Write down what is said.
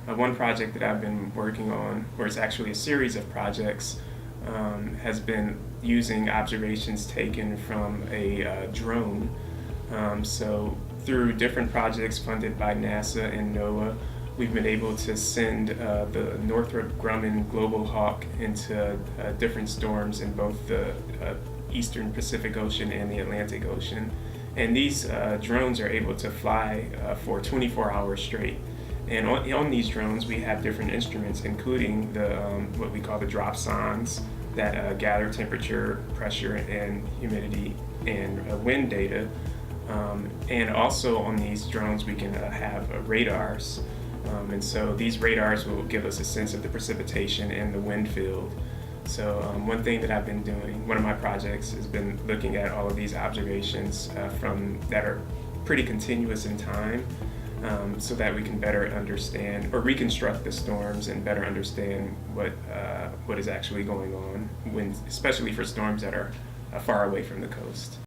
One project that I've been working on, or it's actually a series of projects, has been using observations taken from a drone. So through different projects funded by NASA and NOAA, we've been able to send the Northrop Grumman Global Hawk into different storms in both the eastern Pacific Ocean and the Atlantic Ocean. And these drones are able to fly for 24 hours straight. And on these drones, we have different instruments, including the what we call the dropsondes that gather temperature, pressure, and humidity and wind data. And also on these drones, we can have radars. And so these radars will give us a sense of the precipitation and the wind field. So one thing that I've been doing, one of my projects has been looking at all of these observations from that are pretty continuous in time, so that we can better understand or reconstruct the storms and better understand what is actually going on, when, especially for storms that are far away from the coast.